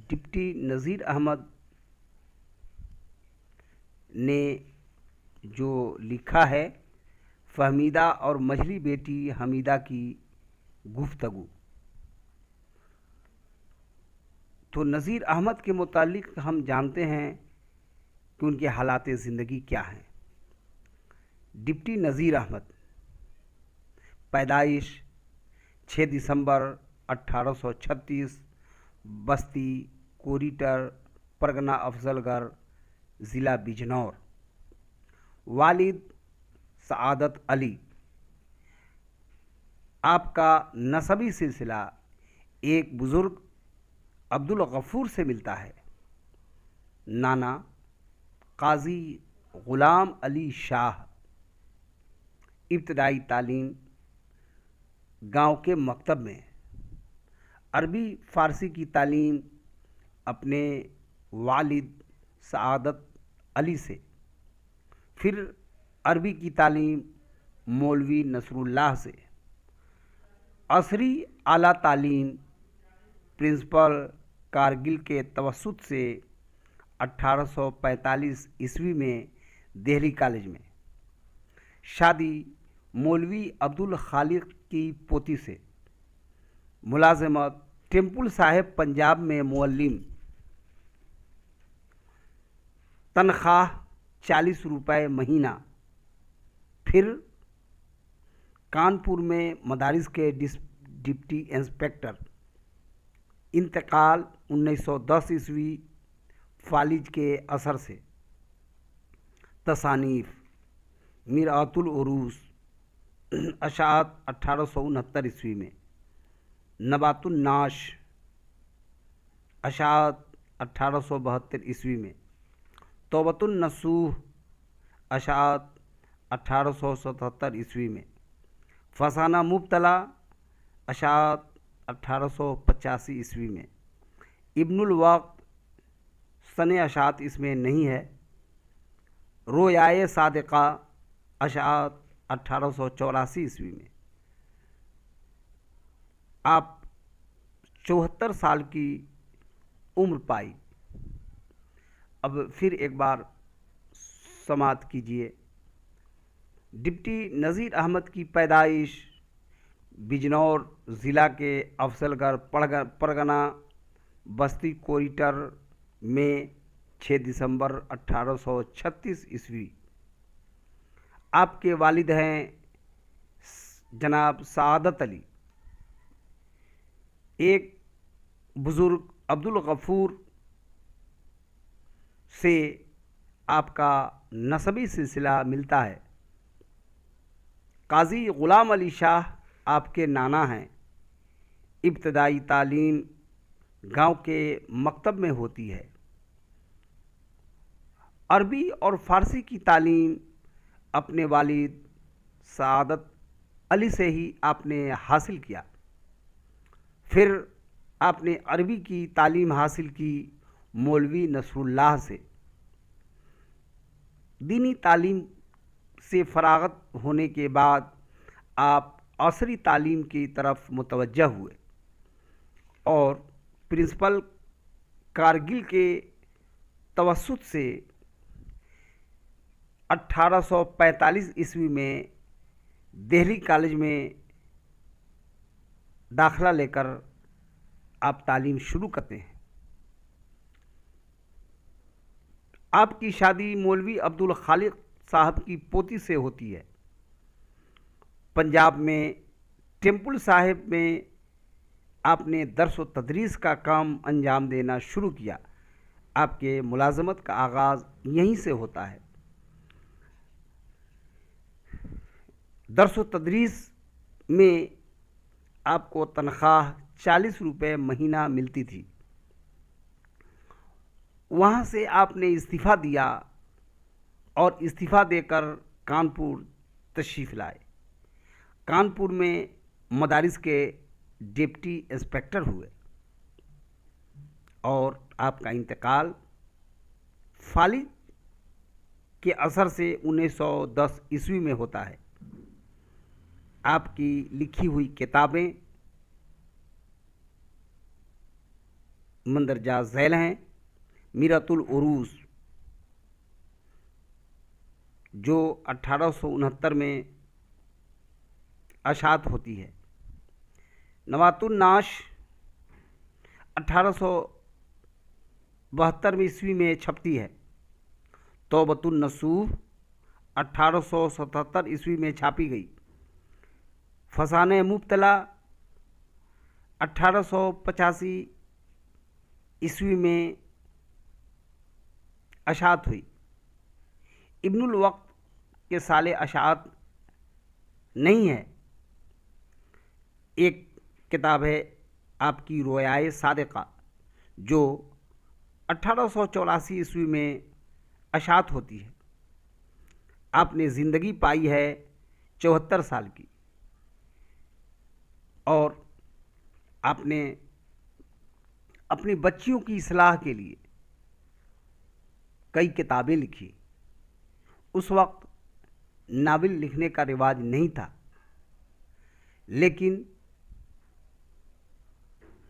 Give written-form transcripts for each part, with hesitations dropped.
Deputy नज़ीर अहमद ने जो लिखा है, फहमीदा और मझली बेटी हमीदा की गुफ्तगू। तो नज़ीर अहमद के मुतालिक हम जानते हैं कि उनके हालात ज़िंदगी क्या हैं। डिप्टी नज़ीर अहमद, पैदाइश 6 दिसंबर 1836, बस्ती कोरीटर, परगना अफजलगढ़, ज़िला बिजनौर। वालिद सआदत अली। आपका नसबी सिलसिला एक बुज़ुर्ग अब्दुल गफ़ूर से मिलता है। नाना काजी ग़ुलाम अली शाह। इब्तदाई तालीम गांव के मकतब में। अरबी फ़ारसी की तालीम अपने वालिद सआदत अली से। फिर अरबी की तालीम मौलवी नसरुल्लाह से। असरी आला तालीम प्रिंसिपल कारगिल के तवस्सुत से 1845 ईस्वी में दिल्ली कॉलेज में। शादी मौलवी अब्दुल खालिक की पोती से। मुलाजमत टेम्पुल साहिब पंजाब में मुअल्लिम। तनख्वाह 40 रुपये महीना। फिर कानपुर में मदारिस के डिप्टी इंस्पेक्टर। इंतकाल 1910 ईस्वी फालिज के असर से। तसानीफ मिरातुल उरूस, अशात 1869 ईस्वी में। नबातुन नाश, अशात 1872 ईस्वी में। तौबतुन नसूह, अशात 1877 ईस्वी में। फसाना मुब्तला, अशात 1885 ईस्वी में। इब्नुल वक्त, सने अशात इसमें नहीं है। रोयाए सादिका, अशात 1884 ईस्वी में। आप 74 साल की उम्र पाई। अब फिर एक बार समात कीजिए। डिप्टी नज़ीर अहमद की पैदाइश बिजनौर ज़िला के अफजलगढ़ परगना बस्ती कोरीटर में 6 दिसंबर 1836 ईस्वी। आपके वालिद हैं जनाब सआदत अली। एक बुज़ुर्ग अब्दुल गफ़ूर से आपका नसबी सिलसिला मिलता है। काजी ग़ुलाम अली शाह आपके नाना हैं। इब्तदाई तालीम गांव के मकतब में होती है। अरबी और फ़ारसी की तालीम अपने वालिद सआदत अली से ही आपने हासिल किया। फिर आपने अरबी की तालीम हासिल की मौलवी नसरुल्लाह से। दीनी तालीम से फ़राग़त होने के बाद आप असरी तालीम की तरफ मुतवज्जह हुए और प्रिंसिपल कारगिल के तवस्सुत से 1845 ईस्वी में दिल्ली कॉलेज में दाखिला लेकर आप तालीम शुरू करते हैं। आपकी शादी मौलवी अब्दुल खालिक साहब की पोती से होती है। पंजाब में टेम्पुल साहिब में आपने दर्स व तदरीस का काम अंजाम देना शुरू किया। आपके मुलाजमत का आगाज़ यहीं से होता है। दर्स व तदरीस में आपको तनख्वाह 40 रुपये महीना मिलती थी। वहाँ से आपने इस्तीफ़ा दिया और इस्तीफ़ा देकर कानपुर तशरीफ़ लाए। कानपुर में मदारिस के डिप्टी इंस्पेक्टर हुए और आपका इंतकाल फालिज के असर से 1910 ईस्वी में होता है। आपकी लिखी हुई किताबें मंदरजा झैल हैं। मीरतुल उरूस जो 1869 में अशात होती है। नवातुन नाश 1872 ईस्वी में छपती है। तौबतुन नसूह 1877 ईस्वी में छापी गई। फसाने मुब्तला 1885 ईस्वी में अशात हुई। इब्नुल वक्त के साले अशात नहीं है। एक किताब है आपकी रोयाए सादिका जो 1884 ईस्वी में अशात होती है। आपने ज़िंदगी पाई है 74 साल की और आपने अपनी बच्चियों की इस्लाह के लिए कई किताबें लिखी। उस वक्त नावल लिखने का रिवाज नहीं था, लेकिन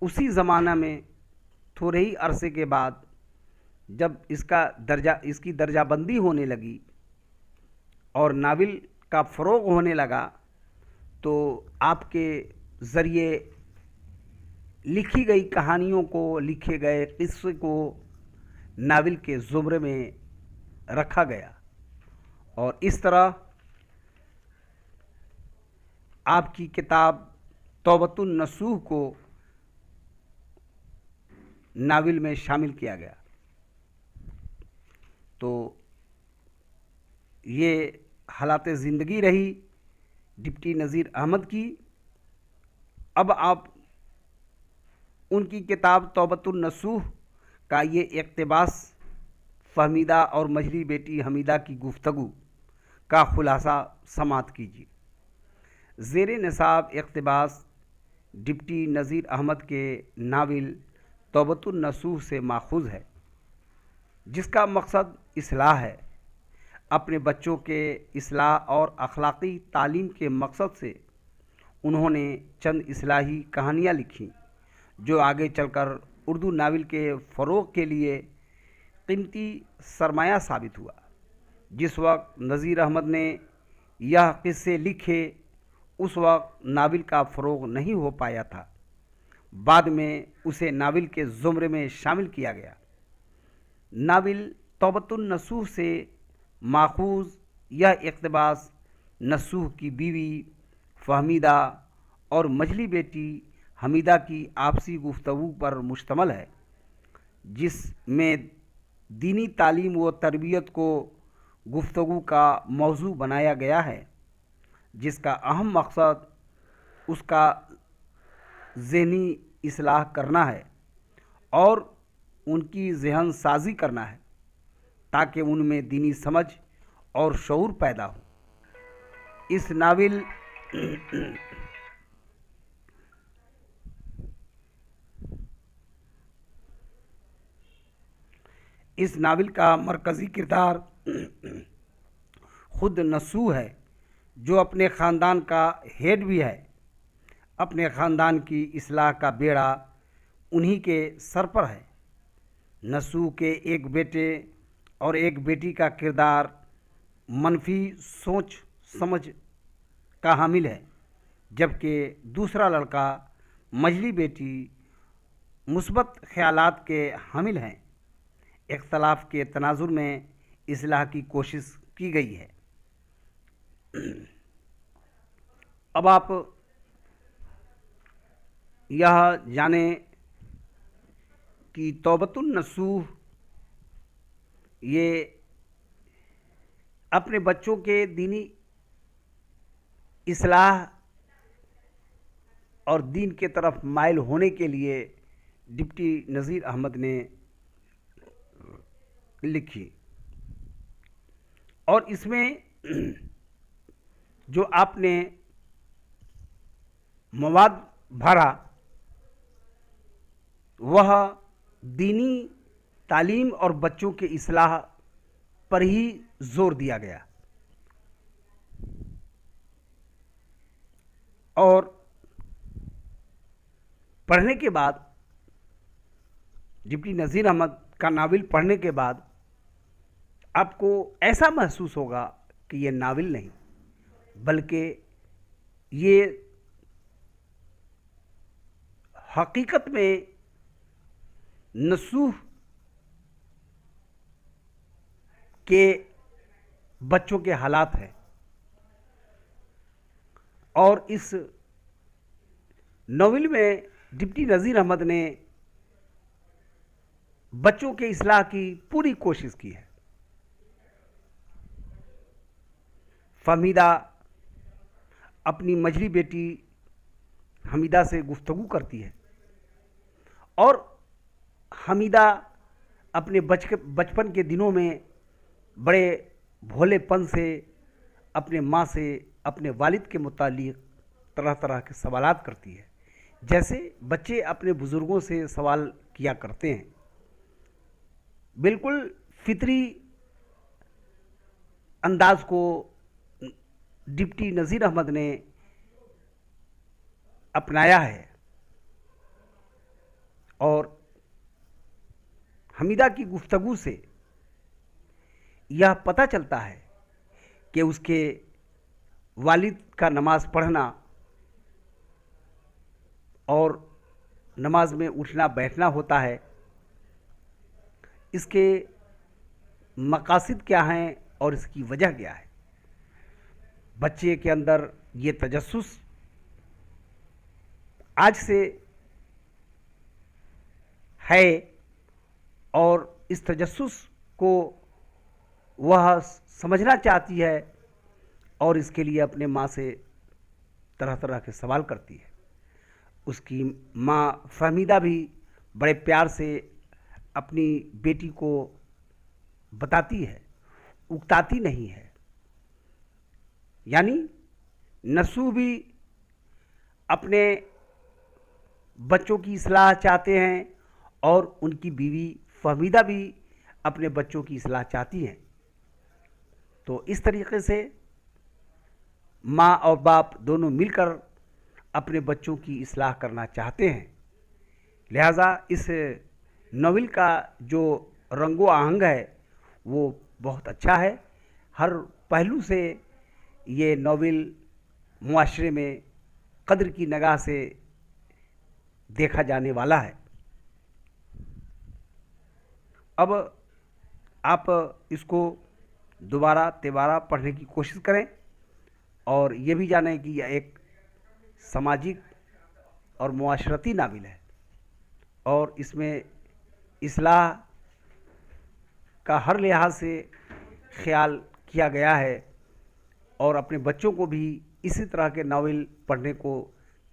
उसी ज़माना में थोड़े ही अरसे के बाद जब इसकी दर्जाबंदी होने लगी और नावल का फ़रोग़ होने लगा, तो आपके ज़रिए लिखी गई कहानियों को, लिखे गए किस्से को नावल के ज़ुमरे में रखा गया और इस तरह आपकी किताब तौबतुन नसूह को नावल में शामिल किया गया। तो ये हालात ज़िंदगी रही डिप्टी नज़ीर अहमद की। अब आप उनकी किताब तौबतुन नसूह का ये इक़्तिबास फ़हमीदा और मजली बेटी हमीदा की गुफ्तगू का ख़ुलासा समाअत कीजिए। ज़ेरे निसाब इक़्तिबास डिप्टी नज़ीर अहमद के नावल तौबतुन नसूह से माख़ूज़ है, जिसका मकसद इस्लाह है। अपने बच्चों के इस्लाह और अखलाक़ी तालीम के मकसद से उन्होंने चंद इस्लाही कहानियाँ लिखीं, जो आगे चलकर उर्दू नावल के फ़रोग़ के लिए कीमती सरमाया साबित हुआ। जिस वक्त नज़ीर अहमद ने यह किस्से लिखे, उस वक्त नावल का फ़रोग़ नहीं हो पाया था। बाद में उसे नावल के ज़ुमरे में शामिल किया गया। नावल तौबतुन नसूह से माख़ूज़ यह इक़्तिबास नसूह की बीवी फ़हमीदा और मजली बेटी हमीदा की आपसी गुफ्तगू पर मुश्तमल है, जिसमें दीनी तालीम व तरबियत को गुफ्तगू का मौजू बनाया गया है, जिसका अहम मकसद उसका ज़हनी इस्लाह करना है और उनकी ज़हन साजी करना है, ताकि उनमें दीनी समझ और शऊर पैदा हो। इस नावल का मरकज़ी किरदार खुद नसूह है, जो अपने ख़ानदान का हेड भी है। अपने ख़ानदान की इस्लाह का बेड़ा उन्हीं के सर पर है। नसूह के एक बेटे और एक बेटी का किरदार मनफी सोच समझ का हामिल है, जबकि दूसरा लड़का मजली बेटी मुस्बत ख़यालात के हामिल हैं। इख्तलाफ के तनाजुर में इस्लाह की कोशिश की गई है। अब आप यह जाने कि तौबतुन नसूह ये अपने बच्चों के दीनी इस्लाह और दीन के तरफ माइल होने के लिए डिप्टी नज़ीर अहमद ने लिखी। और इसमें जो आपने मवाद भरा वह दीनी तालीम और बच्चों के इस्लाह पर ही जोर दिया गया। और पढ़ने के बाद डिप्टी नज़ीर अहमद का नावल पढ़ने के बाद आपको ऐसा महसूस होगा कि ये नावल नहीं, बल्कि ये हकीकत में नसूह के बच्चों के हालात हैं। और इस नॉवेल में डिप्टी नज़ीर अहमद ने बच्चों के इस्लाह की पूरी कोशिश की है। फहमीदा अपनी मजरी बेटी हमीदा से गुफ्तगू करती है और हमीदा अपने बचपन के दिनों में बड़े भोलेपन से अपने माँ से अपने वालिद के मुतालिक तरह तरह के सवालात करती है, जैसे बच्चे अपने बुज़ुर्गों से सवाल किया करते हैं। बिल्कुल फितरी अंदाज को डिप्टी नज़ीर अहमद ने अपनाया है और हमीदा की गुफ्तगू से यह पता चलता है कि उसके वालिद का नमाज पढ़ना और नमाज में उठना बैठना होता है, इसके मकासद क्या हैं और इसकी वजह क्या है। बच्चे के अंदर ये तजस्सुस आज से है और इस तजस्सुस को वह समझना चाहती है और इसके लिए अपने माँ से तरह तरह के सवाल करती है। उसकी माँ फहमीदा भी बड़े प्यार से अपनी बेटी को बताती है, उकताती नहीं है। यानी नसूह भी अपने बच्चों की इस्लाह चाहते हैं और उनकी बीवी फहमीदा भी अपने बच्चों की इस्लाह चाहती हैं। तो इस तरीके से माँ और बाप दोनों मिलकर अपने बच्चों की इस्लाह करना चाहते हैं। लिहाजा इस नॉवेल का जो रंगो आहंग है वो बहुत अच्छा है। हर पहलू से ये नॉवेल मुआशरे में कद्र की निगाह से देखा जाने वाला है। अब आप इसको दोबारा तिबारा पढ़ने की कोशिश करें और ये भी जानें कि यह एक सामाजिक और मुआशरती नावल है और इसमें इस्लाह का हर लिहाज से ख्याल किया गया है और अपने बच्चों को भी इसी तरह के नावल पढ़ने को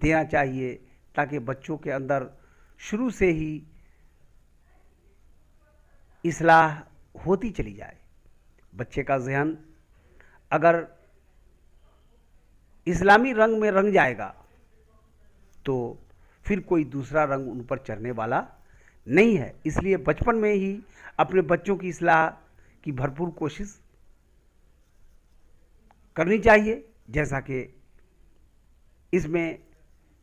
देना चाहिए ताकि बच्चों के अंदर शुरू से ही इस्लाह होती चली जाए। बच्चे का ज़हन अगर इस्लामी रंग में रंग जाएगा तो फिर कोई दूसरा रंग उन पर चढ़ने वाला नहीं है। इसलिए बचपन में ही अपने बच्चों की इस्लाह की भरपूर कोशिश करनी चाहिए, जैसा कि इसमें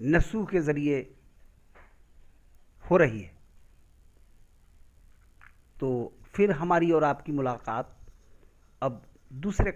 नसूह के ज़रिए हो रही है। तो फिर हमारी और आपकी मुलाकात अब दूसरे